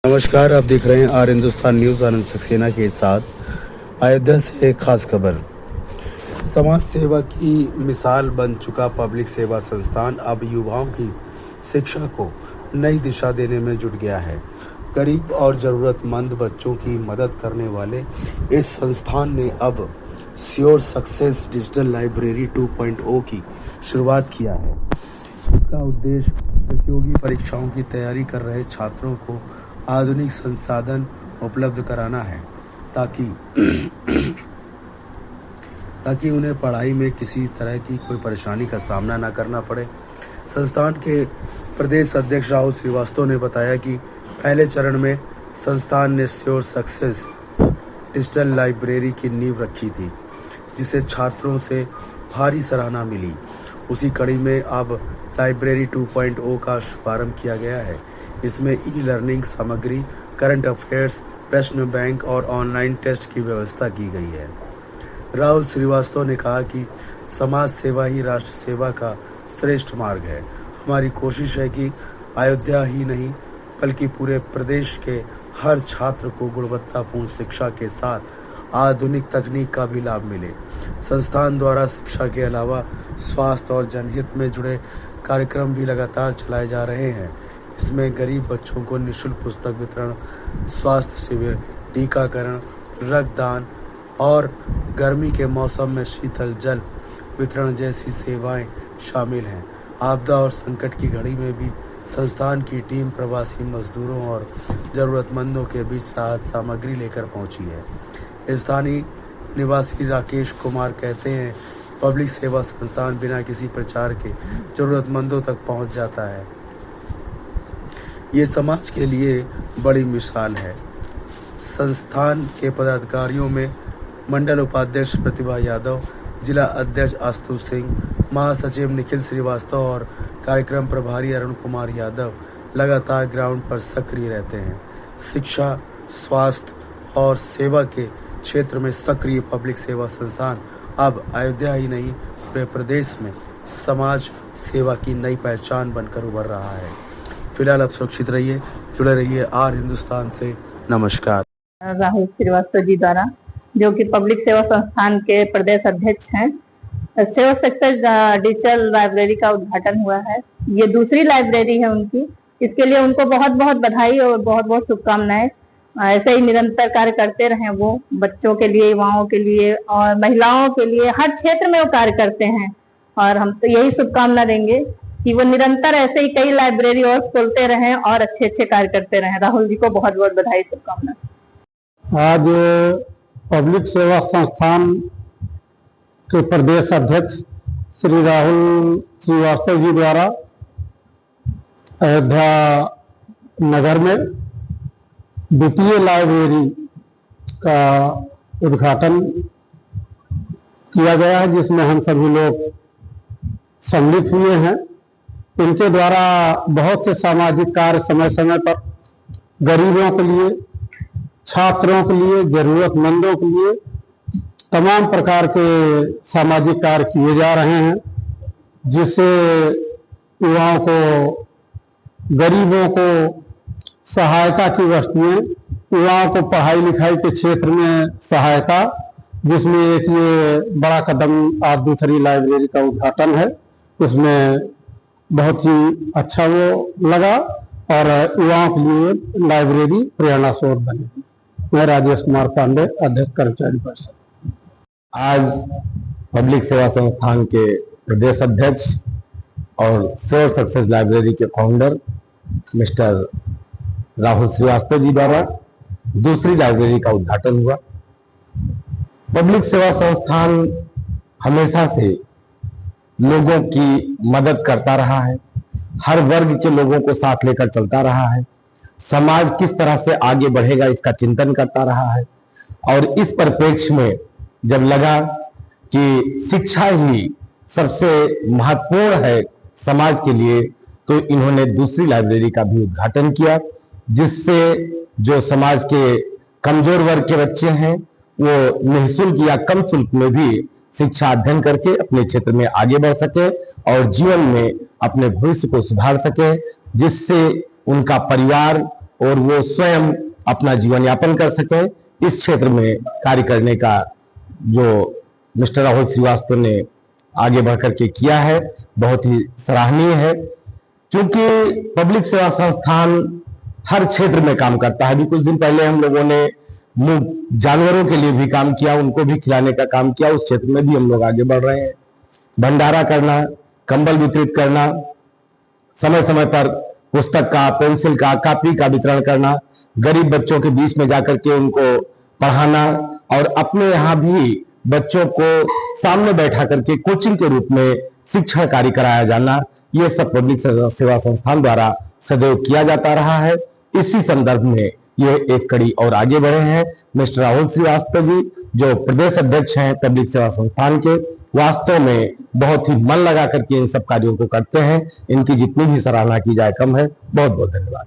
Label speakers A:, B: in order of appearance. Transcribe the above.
A: नमस्कार, आप देख रहे हैं आर हिंदुस्तान न्यूज। आनंद सक्सेना के साथ अयोध्या से एक खास खबर। समाज सेवा की मिसाल बन चुका पब्लिक सेवा संस्थान अब युवाओं की शिक्षा को नई दिशा देने में जुट गया है। गरीब और जरूरतमंद बच्चों की मदद करने वाले इस संस्थान ने अब श्योर सक्सेस डिजिटल लाइब्रेरी 2.0 की शुरुआत किया है। इसका उद्देश्य प्रतियोगी परीक्षाओं की तैयारी कर रहे छात्रों को आधुनिक संसाधन उपलब्ध कराना है ताकि उन्हें पढ़ाई में किसी तरह की कोई परेशानी का सामना न करना पड़े। संस्थान के प्रदेश अध्यक्ष राहुल श्रीवास्तव ने बताया कि पहले चरण में संस्थान ने श्योर सक्सेस डिजिटल लाइब्रेरी की नींव रखी थी, जिसे छात्रों से भारी सराहना मिली। उसी कड़ी में अब लाइब्रेरी 2.0 का शुभारंभ किया गया है। इसमें ई लर्निंग सामग्री, करंट अफेयर्स, प्रश्न बैंक और ऑनलाइन टेस्ट की व्यवस्था की गई है। राहुल श्रीवास्तव ने कहा कि समाज सेवा ही राष्ट्र सेवा का श्रेष्ठ मार्ग है। हमारी कोशिश है कि अयोध्या ही नहीं बल्कि पूरे प्रदेश के हर छात्र को गुणवत्तापूर्ण शिक्षा के साथ आधुनिक तकनीक का भी लाभ मिले। संस्थान द्वारा शिक्षा के अलावा स्वास्थ्य और जनहित में जुड़े कार्यक्रम भी लगातार चलाए जा रहे हैं। इसमें गरीब बच्चों को निःशुल्क पुस्तक वितरण, स्वास्थ्य शिविर, टीकाकरण, रक्तदान और गर्मी के मौसम में शीतल जल वितरण जैसी सेवाएं शामिल हैं। आपदा और संकट की घड़ी में भी संस्थान की टीम प्रवासी मजदूरों और जरूरतमंदों के बीच राहत सामग्री लेकर पहुंची है। स्थानीय निवासी राकेश कुमार कहते हैं, पब्लिक सेवा संस्थान बिना किसी प्रचार के जरूरतमंदों तक पहुंच जाता है। ये समाज के लिए बड़ी मिसाल है। संस्थान के पदाधिकारियों में मंडल उपाध्यक्ष प्रतिभा यादव, जिला अध्यक्ष आशुतोष सिंह, महासचिव निखिल श्रीवास्तव और कार्यक्रम प्रभारी अरुण कुमार यादव लगातार ग्राउंड पर सक्रिय रहते हैं। शिक्षा, स्वास्थ्य और सेवा के क्षेत्र में सक्रिय पब्लिक सेवा संस्थान अब अयोध्या ही नहीं पूरे प्रदेश में समाज सेवा की नई पहचान बनकर उभर रहा है। फिलहाल आप सुरक्षित रहिए, जुड़े रहिए आर हिंदुस्तान से। नमस्कार।
B: राहुल श्रीवास्तव जी द्वारा, जो कि पब्लिक सेवा संस्थान के प्रदेश अध्यक्ष हैं, सेवा सक्सेस डिजिटल लाइब्रेरी का उद्घाटन हुआ है। ये दूसरी लाइब्रेरी है उनकी। इसके लिए उनको बहुत बहुत बधाई और बहुत बहुत शुभकामनाएं। ऐसे ही निरंतर कार्य करते रहें। वो बच्चों के लिए, युवाओं के लिए और महिलाओं के लिए हर क्षेत्र में वो कार्य करते हैं और हम तो यही शुभकामना देंगे कि वो निरंतर ऐसे ही कई लाइब्रेरी और खोलते रहें और अच्छे अच्छे कार्य करते रहें। राहुल जी को बहुत बहुत बधाई, शुभकामना।
C: आज पब्लिक सेवा संस्थान के प्रदेश अध्यक्ष श्री राहुल श्रीवास्तव जी द्वारा अयोध्या नगर में द्वितीय लाइब्रेरी का उद्घाटन किया गया है, जिसमें हम सभी लोग सम्मिलित हुए हैं। इनके द्वारा बहुत से सामाजिक कार्य समय समय पर गरीबों के लिए, छात्रों के लिए, जरूरतमंदों के लिए तमाम प्रकार के सामाजिक कार्य किए जा रहे हैं, जिससे युवाओं को, गरीबों को सहायता की वस्तुएं, युवाओं को पढ़ाई लिखाई के क्षेत्र में सहायता, जिसमें एक ये बड़ा कदम आज दूसरी लाइब्रेरी का उद्घाटन है। उसमें बहुत ही अच्छा वो लगा और युवाओं के लिए लाइब्रेरी प्रेरणा स्रोत बनेगी। मैं राजेश कुमार पांडे, अध्यक्ष कर्मचारी परिषद।
D: आज पब्लिक सेवा संस्थान के प्रदेश अध्यक्ष और श्योर सक्सेस लाइब्रेरी के फाउंडर मिस्टर राहुल श्रीवास्तव जी द्वारा दूसरी लाइब्रेरी का उद्घाटन हुआ। पब्लिक सेवा संस्थान हमेशा से लोगों की मदद करता रहा है, हर वर्ग के लोगों को साथ लेकर चलता रहा है, समाज किस तरह से आगे बढ़ेगा इसका चिंतन करता रहा है। और इस परिप्रेक्ष्य में जब लगा कि शिक्षा ही सबसे महत्वपूर्ण है समाज के लिए, तो इन्होंने दूसरी लाइब्रेरी का भी उद्घाटन किया, जिससे जो समाज के कमजोर वर्ग के बच्चे हैं वो निःशुल्क या कम शुल्क में भी शिक्षा अध्ययन करके अपने क्षेत्र में आगे बढ़ सके और जीवन में अपने भविष्य को सुधार सके, जिससे उनका परिवार और वो स्वयं अपना जीवन यापन कर सके। इस क्षेत्र में कार्य करने का जो मिस्टर राहुल श्रीवास्तव ने आगे बढ़कर के किया है बहुत ही सराहनीय है। क्योंकि पब्लिक सेवा संस्थान हर क्षेत्र में काम करता है। अभी कुछ दिन पहले हम लोगों ने जानवरों के लिए भी काम किया, उनको भी खिलाने का काम किया। उस क्षेत्र में भी हम लोग आगे बढ़ रहे हैं। भंडारा करना, कंबल वितरित करना, समय समय पर पुस्तक का, पेंसिल का, कॉपी का वितरण करना, गरीब बच्चों के बीच में जाकर के उनको पढ़ाना और अपने यहाँ भी बच्चों को सामने बैठा करके कोचिंग के रूप में शिक्षण कार्य कराया जाना, ये सब पब्लिक सेवा संस्थान द्वारा सदैव किया जाता रहा है। इसी संदर्भ में ये एक कड़ी और आगे बढ़े हैं। मिस्टर राहुल श्रीवास्तव जी जो प्रदेश अध्यक्ष हैं पब्लिक सेवा संस्थान के, वास्तव में बहुत ही मन लगा करके इन सब कार्यों को करते हैं। इनकी जितनी भी सराहना की जाए कम है। बहुत बहुत धन्यवाद।